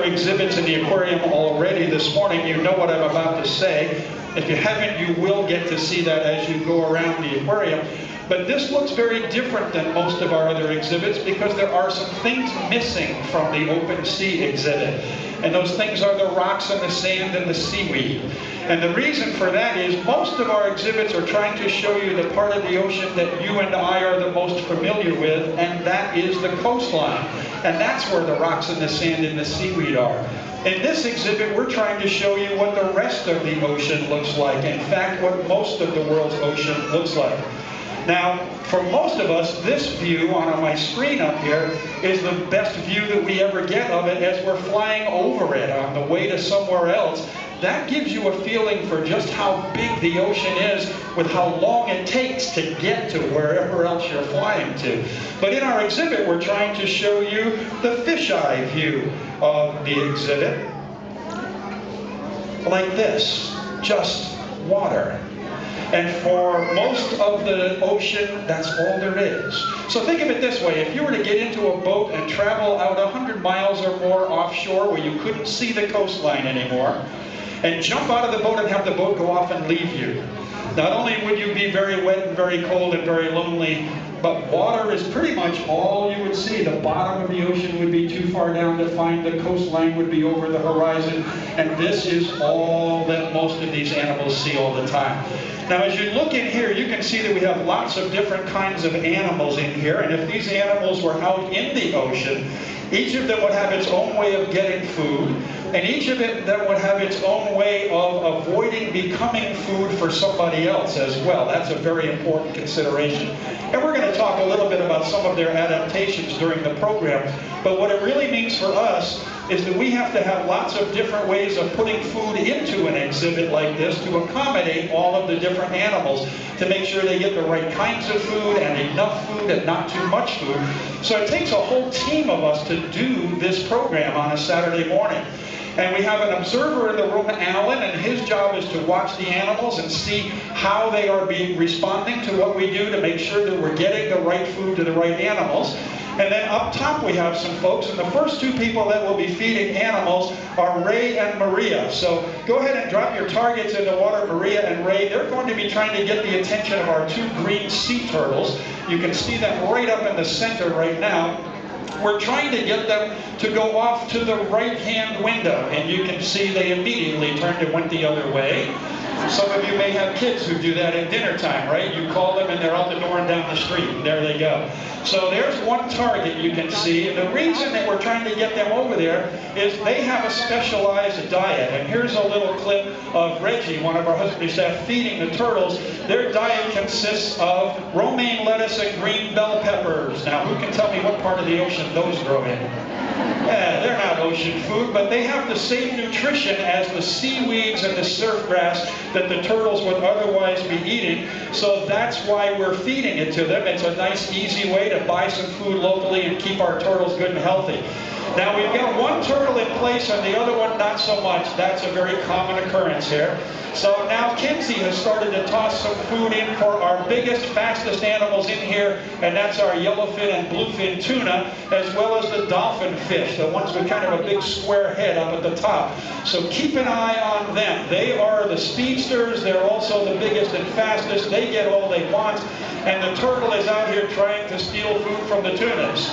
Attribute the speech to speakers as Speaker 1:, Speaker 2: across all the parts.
Speaker 1: Exhibits in the aquarium already this morning. You know what I'm about to say. If you haven't, you will get to see that as you go around the aquarium. But this looks very different than most of our other exhibits because there are some things missing from the open sea exhibit. And those things are the rocks and the sand and the seaweed. And the reason for that is most of our exhibits are trying to show you the part of the ocean that you and I are the most familiar with, and that is the coastline. And that's where the rocks and the sand and the seaweed are. In this exhibit, we're trying to show you what the rest of the ocean looks like. In fact, what most of the world's ocean looks like. Now, for most of us, this view on my screen up here is the best view that we ever get of it as we're flying over it on the way to somewhere else. That gives you a feeling for just how big the ocean is with how long it takes to get to wherever else you're flying to. But in our exhibit, we're trying to show you the fisheye view of the exhibit. Like this, just water. And for most of the ocean, that's all there is. So think of it this way. If you were to get into a boat and travel out 100 miles or more offshore where you couldn't see the coastline anymore, and jump out of the boat and have the boat go off and leave you, not only would you be very wet and very cold and very lonely, but water is pretty much all you would see. The bottom of the ocean would be too far down to find. The coastline would be over the horizon. And this is all that most of these animals see all the time. Now, as you look in here, you can see that we have lots of different kinds of animals in here. And if these animals were out in the ocean, each of them would have its own way of getting food, and each of them would have its own way of avoiding becoming food for somebody else as well. That's a very important consideration. And we're going to talk a little bit about some of their adaptations during the program. But what it really means for us is that we have to have lots of different ways of putting food into an exhibit like this to accommodate all of the different animals, to make sure they get the right kinds of food and enough food and not too much food. So it takes a whole team of us to do this program on a Saturday morning. And we have an observer in the room, Alan, and his job is to watch the animals and see how they are responding to what we do to make sure that we're getting the right food to the right animals. And then up top we have some folks, and the first two people that will be feeding animals are Ray and Maria. So go ahead and drop your targets in the water, Maria and Ray. They're going to be trying to get the attention of our two green sea turtles. You can see them right up in the center right now. We're trying to get them to go off to the right-hand window, and you can see they immediately turned and went the other way. Some of you may have kids who do that at dinner time, right? You call them and they're out the door and down the street, and there they go. So there's one target you can see, and the reason that we're trying to get them over there is they have a specialized diet. And here's a little clip of Reggie, one of our husband staff, feeding the turtles. Their diet consists of romaine lettuce and green bell peppers. Now, who can tell me what part of the ocean those grow in? Yeah, they're not ocean food, but they have the same nutrition as the seaweeds and the surf grass that the turtles would otherwise be eating. So that's why we're feeding it to them. It's a nice, easy way to buy some food locally and keep our turtles good and healthy. Now, we've got one turtle in place and the other one not so much. That's a very common occurrence here. So now Kinsey has started to toss some food in for our biggest, fastest animals in here, and that's our yellowfin and bluefin tuna, as well as the dolphin fish, the ones with kind of a big square head up at the top. So keep an eye on them. They are the speedsters. They're also the biggest and fastest. They get all they want. And the turtle is out here trying to steal food from the tunas.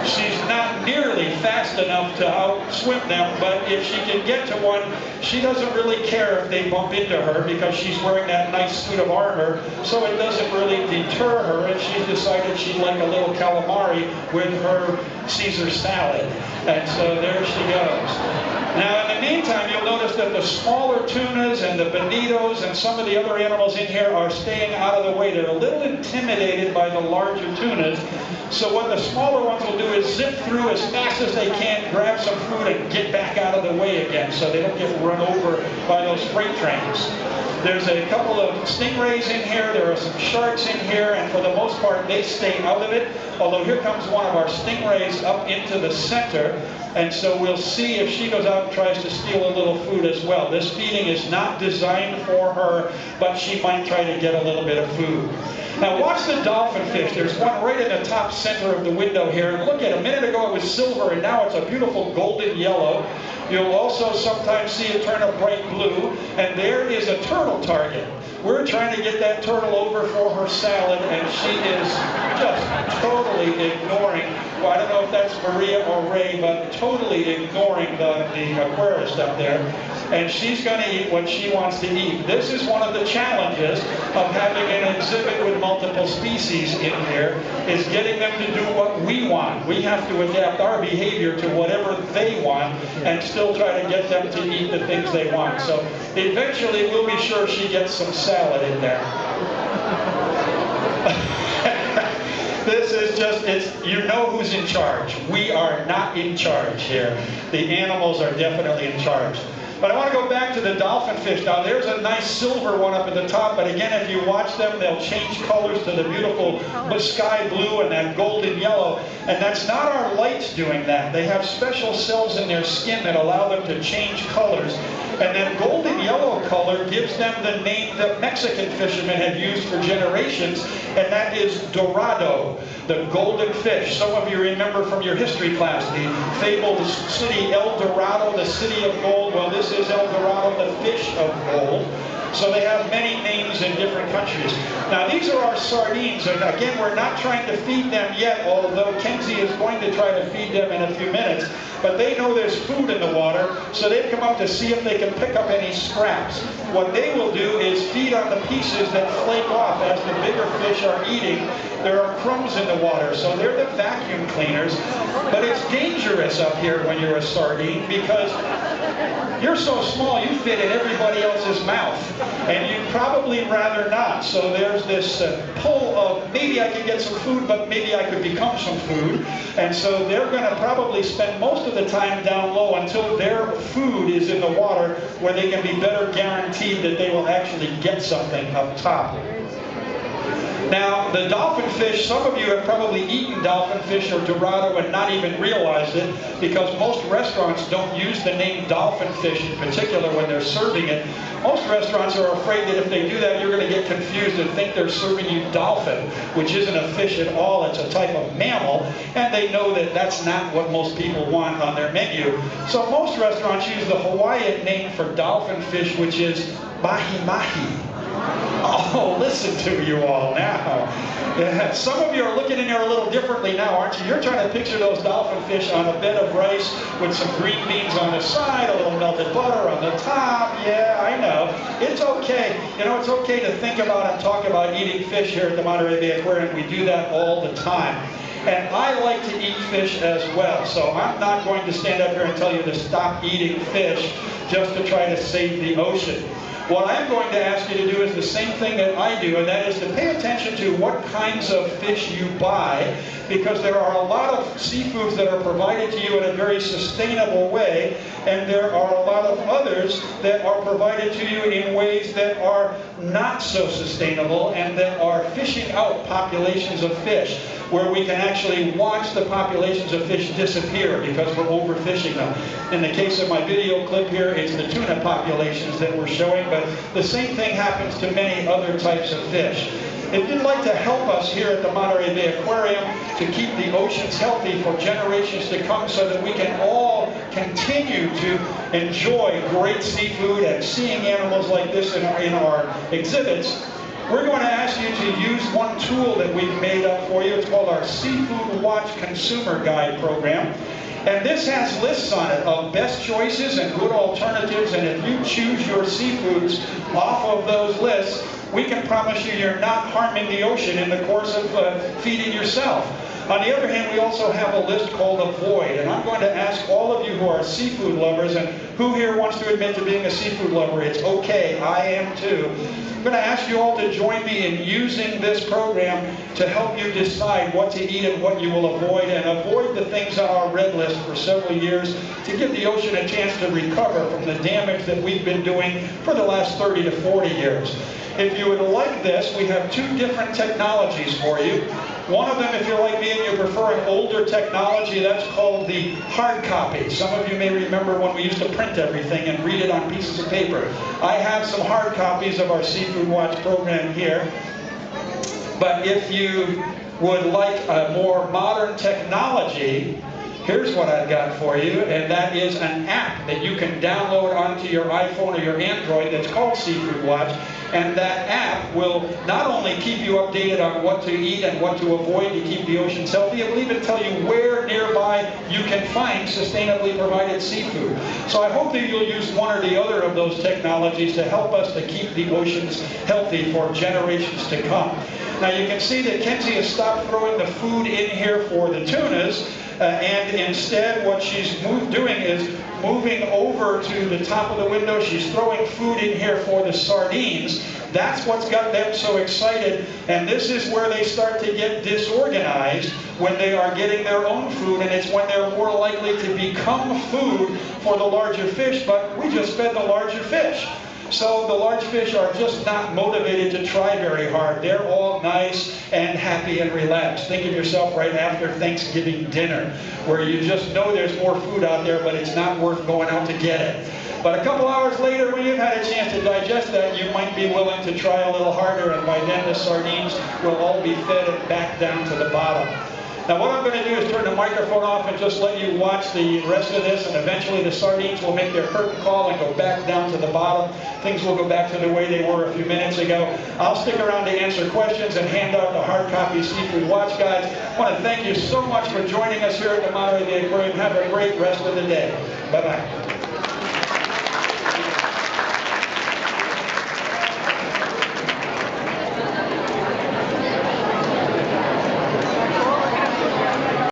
Speaker 1: She's not nearly fast enough to outswim them, but if she can get to one, she doesn't really care if they bump into her because she's wearing that nice suit of armor, so it doesn't really deter her, and she's decided she'd like a little calamari with her Caesar salad. And so there she goes. Now, in the meantime, you'll notice that the smaller tunas and the bonitos and some of the other animals in here are staying out of the way. They're a little intimidated by the larger tunas. So what the smaller ones will do is zip through as fast as they can, grab some food, and get back out of the of the way again so they don't get run over by those freight trains. There's a couple of stingrays in here, there are some sharks in here, and for the most part they stay out of it. Although here comes one of our stingrays up into the center, and so we'll see if she goes out and tries to steal a little food as well. This feeding is not designed for her, but she might try to get a little bit of food. Now watch the dolphin fish. There's one right in the top center of the window here. And look at it, a minute ago it was silver and now it's a beautiful golden yellow. You'll also sometimes see it turn a bright blue. And there is a turtle target. We're trying to get that turtle over for her salad, and she is just totally ignoring, well, I don't know if that's Maria or Ray, but totally ignoring the aquarist up there. And she's going to eat what she wants to eat. This is one of the challenges of having an exhibit with multiple species in here, is getting them to do what we want. We have to adapt our behavior to whatever they want and still try to get them to eat the things they want. So eventually we'll be sure she gets some salad in there. This is just, you know who's in charge. We are not in charge here. The animals are definitely in charge. But I want to go back to the dolphin fish. Now there's a nice silver one up at the top, but again, if you watch them, they'll change colors to the beautiful sky blue and that golden yellow. And that's not our lights doing that. They have special cells in their skin that allow them to change colors. And that golden yellow color gives them the name that Mexican fishermen have used for generations, and that is dorado, the golden fish. Some of you remember from your history class the fabled city El Dorado, the city of gold. Well, this is El Dorado, the fish of gold. So they have many names in different countries. Now these are our sardines, and again, we're not trying to feed them yet, although Kenzie is going to try to feed them in a few minutes. But they know there's food in the water, so they've come up to see if they can pick up any scraps. What they will do is feed on the pieces that flake off as the bigger fish are eating. There are crumbs in the water, so they're the vacuum cleaners. But it's dangerous up here when you're a sardine, because you're so small you fit in everybody else's mouth, and you'd probably rather not. So there's this pull of maybe I could get some food, but maybe I could become some food. And so they're going to probably spend most of the time down low until their food is in the water, where they can be better guaranteed that they will actually get something up top. Now, the dolphin fish, some of you have probably eaten dolphin fish or dorado and not even realized it, because most restaurants don't use the name dolphin fish in particular when they're serving it. Most restaurants are afraid that if they do that, you're going to get confused and think they're serving you dolphin, which isn't a fish at all. It's a type of mammal, and they know that that's not what most people want on their menu. So most restaurants use the Hawaiian name for dolphin fish, which is mahi-mahi. Oh, listen to you all now. Yeah, some of you are looking in there a little differently now, aren't you? You're trying to picture those dolphin fish on a bed of rice with some green beans on the side, a little melted butter on the top. Yeah, I know. It's okay. You know, it's okay to think about and talk about eating fish here at the Monterey Bay Aquarium. We do that all the time. And I like to eat fish as well. So I'm not going to stand up here and tell you to stop eating fish just to try to save the ocean. What I'm going to ask you to do is the same thing that I do, and that is to pay attention to what kinds of fish you buy, because there are a lot of seafoods that are provided to you in a very sustainable way, and there are a lot of others that are provided to you in ways that are not so sustainable and that are fishing out populations of fish, where we can actually watch the populations of fish disappear because we're overfishing them. In the case of my video clip here, it's the tuna populations that we're showing, but the same thing happens to many other types of fish. If you'd like to help us here at the Monterey Bay Aquarium to keep the oceans healthy for generations to come, so that we can all continue to enjoy great seafood and seeing animals like this in our exhibits, we're going to ask you to use one tool that we've made up for you. It's called our Seafood Watch Consumer Guide program. And this has lists on it of best choices and good alternatives, and if you choose your seafoods off of those lists, we can promise you you're not harming the ocean in the course of feeding yourself. On the other hand, we also have a list called Avoid, and I'm going to ask all of you who are seafood lovers, and who here wants to admit to being a seafood lover? It's okay, I am too. I'm going to ask you all to join me in using this program to help you decide what to eat and what you will avoid, and avoid the things on our red list for several years to give the ocean a chance to recover from the damage that we've been doing for the last 30 to 40 years. If you would like this, we have two different technologies for you. One of them, if you're like me and you prefer an older technology, that's called the hard copy. Some of you may remember when we used to print everything and read it on pieces of paper. I have some hard copies of our Seafood Watch program here. But if you would like a more modern technology, here's what I've got for you, and that is an app that you can download onto your iPhone or your Android that's called Seafood Watch. And that app will not only keep you updated on what to eat and what to avoid to keep the oceans healthy, it will even tell you where nearby you can find sustainably provided seafood. So I hope that you'll use one or the other of those technologies to help us to keep the oceans healthy for generations to come. Now you can see that Kenzie has stopped throwing the food in here for the tunas, and instead what she's doing is moving over to the top of the window. She's throwing food in here for the sardines. That's what's got them so excited, and this is where they start to get disorganized when they are getting their own food, and it's when they're more likely to become food for the larger fish, but we just fed the larger fish. So the large fish are just not motivated to try very hard. They're all nice and happy and relaxed. Think of yourself right after Thanksgiving dinner, where you just know there's more food out there, but it's not worth going out to get it. But a couple hours later, when you've had a chance to digest that, you might be willing to try a little harder, and by then the sardines will all be fed and back down to the bottom. Now what I'm going to do is turn the microphone off and just let you watch the rest of this, and eventually the sardines will make their curtain call and go back down to the bottom. Things will go back to the way they were a few minutes ago. I'll stick around to answer questions and hand out the hard copy Seafood Watch guides. I want to thank you so much for joining us here at the Monterey Aquarium. Have a great rest of the day. Bye-bye.